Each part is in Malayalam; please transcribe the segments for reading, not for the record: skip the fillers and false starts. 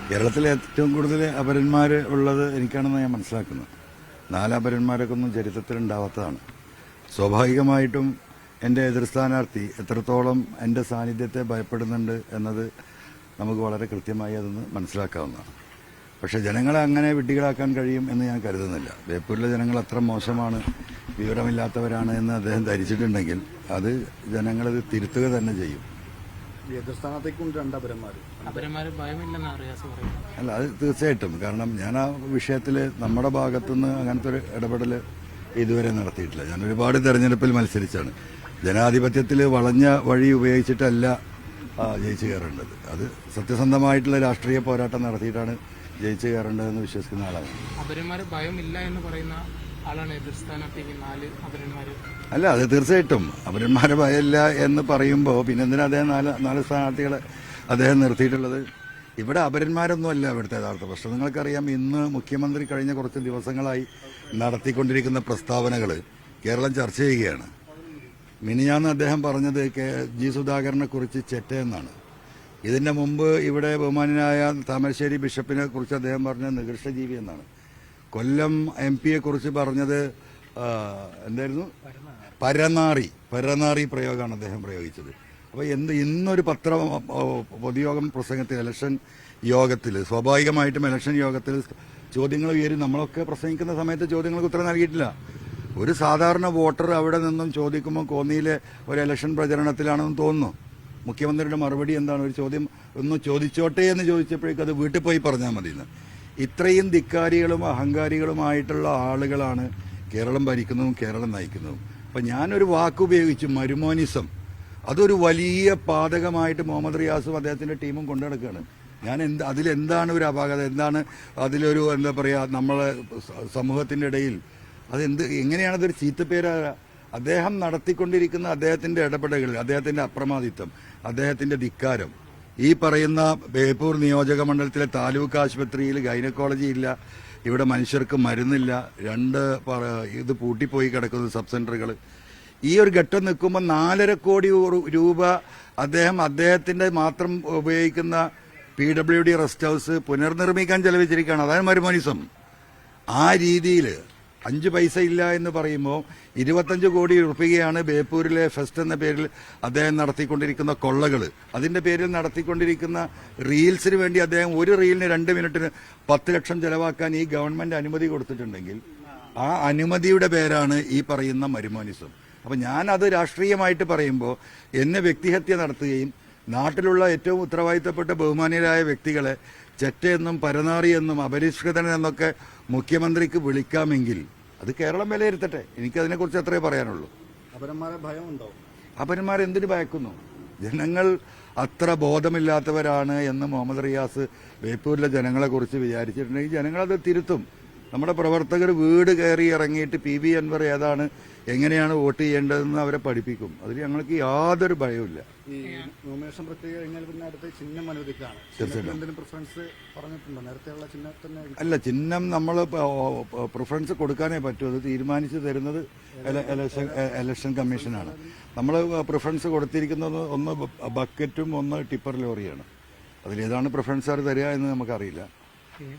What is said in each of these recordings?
കേരളത്തിൽ ഏറ്റവും കൂടുതൽ അപരന്മാർ ഉള്ളത് എനിക്കാണെന്ന് ഞാൻ മനസ്സിലാക്കുന്നത്. 4 അപരന്മാരൊക്കെ ഒന്നും ചരിത്രത്തിൽ ഉണ്ടാവാത്തതാണ്. സ്വാഭാവികമായിട്ടും എൻ്റെ എതിർ സ്ഥാനാർത്ഥി എത്രത്തോളം എൻ്റെ സാന്നിധ്യത്തെ ഭയപ്പെടുന്നുണ്ട് എന്നത് നമുക്ക് വളരെ കൃത്യമായി അതൊന്ന് മനസ്സിലാക്കാവുന്നതാണ്. പക്ഷേ ജനങ്ങളെ അങ്ങനെ വിഡ്ഢികളാക്കാൻ കഴിയും എന്ന് ഞാൻ കരുതുന്നില്ല. ബേപ്പൂരിലെ ജനങ്ങൾ അത്ര മോശമാണ്, വിവരമില്ലാത്തവരാണ് എന്ന് അദ്ദേഹം ധരിച്ചിട്ടുണ്ടെങ്കിൽ അത് ജനങ്ങളത് തിരുത്തുക തന്നെ ചെയ്യും. അല്ല, അത് തീർച്ചയായിട്ടും. കാരണം ഞാൻ ആ വിഷയത്തിൽ നമ്മുടെ ഭാഗത്തുനിന്ന് അങ്ങനത്തെ ഒരു ഇടപെടൽ ഇതുവരെ നടത്തിയിട്ടില്ല. ഞാൻ ഒരുപാട് തെരഞ്ഞെടുപ്പിൽ മത്സരിച്ചാണ്. ജനാധിപത്യത്തിൽ വളഞ്ഞ വഴി ഉപയോഗിച്ചിട്ടല്ല ജയിച്ചു കയറേണ്ടത്. അത് സത്യസന്ധമായിട്ടുള്ള രാഷ്ട്രീയ പോരാട്ടം നടത്തിയിട്ടാണ് ജയിച്ചു കയറേണ്ടതെന്ന് വിശ്വസിക്കുന്ന ആളാണ്. അല്ല, അത് തീർച്ചയായിട്ടും അപരന്മാരെ ഭയമില്ല എന്ന് പറയുമ്പോൾ പിന്നെ എന്തിനാ അദ്ദേഹം നാല് സ്ഥാനാർത്ഥികളെ അദ്ദേഹം നിർത്തിയിട്ടുള്ളത്? ഇവിടെ അപരന്മാരൊന്നുമല്ല ഇവിടുത്തെ യഥാർത്ഥ പ്രശ്നം. നിങ്ങൾക്കറിയാം, ഇന്ന് മുഖ്യമന്ത്രി കഴിഞ്ഞ കുറച്ച് ദിവസങ്ങളായി നടത്തിക്കൊണ്ടിരിക്കുന്ന പ്രസ്താവനകൾ കേരളം ചർച്ച ചെയ്യുകയാണ്. മിനിഞ്ഞാന്ന് അദ്ദേഹം പറഞ്ഞത് ജി സുധാകരനെ കുറിച്ച് ചെറ്റയെന്നാണ്. ഇതിന്റെ മുമ്പ് ഇവിടെ ബഹുമാനായ താമരശ്ശേരി ബിഷപ്പിനെ കുറിച്ച് അദ്ദേഹം പറഞ്ഞത് നികൃഷ്ടജീവി എന്നാണ്. കൊല്ലം MP കുറിച്ച് പറഞ്ഞത് എന്തായിരുന്നു? പരനാറി പ്രയോഗമാണ് അദ്ദേഹം പ്രയോഗിച്ചത്. അപ്പോൾ ഇന്നൊരു പൊതുയോഗം പ്രസംഗത്തിൽ ഇലക്ഷൻ യോഗത്തിൽ സ്വാഭാവികമായിട്ടും ഇലക്ഷൻ യോഗത്തിൽ ചോദ്യങ്ങൾ ഉയരും. നമ്മളൊക്കെ പ്രസംഗിക്കുന്ന സമയത്ത് ചോദ്യങ്ങൾക്ക് ഉത്തരം നൽകിയിട്ടില്ല. ഒരു സാധാരണ വോട്ടർ അവിടെ നിന്നും ചോദിക്കുമ്പോൾ കോന്നിയിലെ ഒരു ഇലക്ഷൻ പ്രചരണത്തിലാണെന്ന് തോന്നുന്നു. മുഖ്യമന്ത്രിയുടെ മറുപടി എന്താണ്? ഒരു ചോദ്യം ഒന്ന് ചോദിച്ചോട്ടെ എന്ന് ചോദിച്ചപ്പോഴേക്കും അത് വീട്ടിൽ പോയി പറഞ്ഞാൽ മതിയെന്ന്. ഇത്രയും ധിക്കാരികളും അഹങ്കാരികളുമായിട്ടുള്ള ആളുകളാണ് കേരളം ഭരിക്കുന്നതും കേരളം നയിക്കുന്നതും. അപ്പം ഞാനൊരു വാക്കുപയോഗിച്ചു, മരുമോനിസം. അതൊരു വലിയ പാതകമായിട്ട് മുഹമ്മദ് റിയാസും അദ്ദേഹത്തിന്റെ ടീമും കൊണ്ടു നടക്കുകയാണ്. അതിലെന്താണ് ഒരു അപാകത? എന്താണ് അതിലൊരു എന്താ പറയുക, നമ്മളെ സമൂഹത്തിന്റെ ഇടയിൽ എങ്ങനെയാണതൊരു ചീത്തപ്പേര്? അദ്ദേഹം നടത്തിക്കൊണ്ടിരിക്കുന്ന അദ്ദേഹത്തിന്റെ ഇടപെടലുകൾ, അദ്ദേഹത്തിന്റെ അപ്രമാദിത്വം, അദ്ദേഹത്തിന്റെ ധിക്കാരം, ഈ പറയുന്ന ബേപ്പൂർ നിയോജക മണ്ഡലത്തിലെ താലൂക്ക് ആശുപത്രിയിൽ ഗൈനക്കോളജി ഇല്ല, ഇവിടെ മനുഷ്യർക്ക് മരുന്നില്ല, ഇത് പൂട്ടിപ്പോയി കിടക്കുന്ന സബ് സെന്ററുകൾ. ഈ ഒരു ഘട്ടം നിൽക്കുമ്പോൾ 4.5 കോടി രൂപ അദ്ദേഹത്തിന്റെ മാത്രം ഉപയോഗിക്കുന്ന PWD റെസ്റ്റ് ഹൗസ് പുനർനിർമ്മിക്കാൻ ചെലവഴിച്ചിരിക്കുകയാണ്. അതാണ് മരുമോനിസം. ആ രീതിയിൽ 5 പൈസ ഇല്ല എന്ന് പറയുമ്പോൾ 25 കോടി രൂപയാണ് ബേപ്പൂരിലെ ഫെസ്റ്റ് എന്ന പേരിൽ അദ്ദേഹം നടത്തിക്കൊണ്ടിരിക്കുന്ന കൊള്ളകൾ. അതിന്റെ പേരിൽ നടത്തിക്കൊണ്ടിരിക്കുന്ന റീൽസിന് വേണ്ടി അദ്ദേഹം ഒരു റീലിന് 2 മിനിറ്റിന് 10 ലക്ഷം ചെലവാക്കാൻ ഈ ഗവൺമെന്റ് അനുമതി കൊടുത്തിട്ടുണ്ടെങ്കിൽ ആ അനുമതിയുടെ പേരാണ് ഈ പറയുന്ന മരുമോനിസം. അപ്പം ഞാനത് രാഷ്ട്രീയമായിട്ട് പറയുമ്പോൾ എന്നെ വ്യക്തിഹത്യ നടത്തുകയും നാട്ടിലുള്ള ഏറ്റവും ഉത്തരവാദിത്തപ്പെട്ട ബഹുമാന്യരായ വ്യക്തികളെ ചെറ്റയെന്നും പരനാറിയെന്നും അപരിഷ്കൃതനെന്നൊക്കെ മുഖ്യമന്ത്രിക്ക് വിളിക്കാമെങ്കിൽ അത് കേരളം വിലയിരുത്തട്ടെ. എനിക്കതിനെക്കുറിച്ച് അത്രേ പറയാനുള്ളൂ. അപരന്മാരെ ഭയമുണ്ടോ? അപരന്മാരെന്തിനു ഭയക്കുന്നു? ജനങ്ങൾ അത്ര ബോധമില്ലാത്തവരാണ് എന്ന് മുഹമ്മദ് റിയാസ് ബേപ്പൂരിലെ ജനങ്ങളെ കുറിച്ച് വിചാരിച്ചിട്ടുണ്ടെങ്കിൽ ജനങ്ങളത് തിരുത്തും. നമ്മുടെ പ്രവർത്തകർ വീട് കയറി ഇറങ്ങിയിട്ട് PV അൻവർ ഏതാണ്, എങ്ങനെയാണ് വോട്ട് ചെയ്യേണ്ടതെന്ന് അവരെ പഠിപ്പിക്കും. അതിൽ ഞങ്ങൾക്ക് യാതൊരു ഭയവുമില്ല. ഈ നോമിനേഷൻ പ്രക്രിയ കഴിഞ്ഞാൽ പിന്നെ അടുത്ത ചിഹ്നം അനുവദിക്കാണ്. പ്രിഫറൻസ് പറഞ്ഞിട്ടുണ്ടോ? നേരത്തെയുള്ള ചിഹ്നത്തിന് അല്ല, ചിഹ്നം നമ്മൾ പ്രിഫറൻസ് കൊടുക്കാനേ പറ്റൂ. അത് തീരുമാനിച്ചു തരുന്നത് ഇലക്ഷൻ കമ്മീഷനാണ്. നമ്മൾ പ്രിഫറൻസ് കൊടുത്തിരിക്കുന്നത് ഒന്ന് ബക്കറ്റും ഒന്ന് ടിപ്പർ ലോറിയാണ്. അതിലേതാണ് പ്രിഫറൻസ് തരിക എന്ന് നമുക്കറിയില്ല.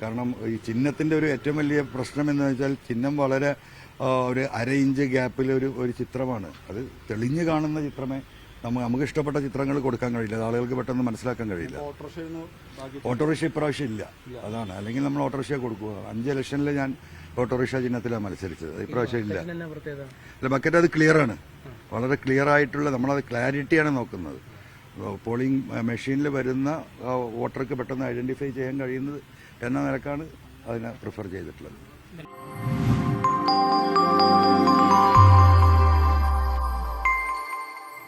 കാരണം ഈ ചിഹ്നത്തിന്റെ ഒരു ഏറ്റവും വലിയ പ്രശ്നം എന്ന് വെച്ചാൽ ചിഹ്നം വളരെ ഒരു 1/2 ഇഞ്ച് ഗ്യാപ്പിൽ ഒരു ചിത്രമാണ്. അത് തെളിഞ്ഞു കാണുന്ന ചിത്രമേ നമുക്ക് ഇഷ്ടപ്പെട്ട ചിത്രങ്ങൾ കൊടുക്കാൻ കഴിയില്ല. ആളുകൾക്ക് പെട്ടെന്ന് മനസ്സിലാക്കാൻ കഴിയില്ല. ഓട്ടോറിക്ഷ ഇപ്രാവശ്യം ഇല്ല, അതാണ്. അല്ലെങ്കിൽ നമ്മൾ ഓട്ടോറിക്ഷ കൊടുക്കുക. 5 ഇലക്ഷനിൽ ഞാൻ ഓട്ടോറിക്ഷ ചിഹ്നത്തിലാണ് മത്സരിച്ചത്. ഇപ്രാവശ്യം ഇല്ല. അല്ല, ബക്കറ്റ് അത് ക്ലിയറാണ്, വളരെ ക്ലിയർ ആയിട്ടുള്ള, നമ്മളത് ക്ലാരിറ്റിയാണ് നോക്കുന്നത്. പോളിംഗ് മെഷീനിൽ വരുന്ന വോട്ടർക്ക് പെട്ടെന്ന് ഐഡന്റിഫൈ ചെയ്യാൻ കഴിയുന്നത് എന്ന നിലക്കാണ് അതിനെ പ്രിഫർ ചെയ്തിട്ടുള്ളത്.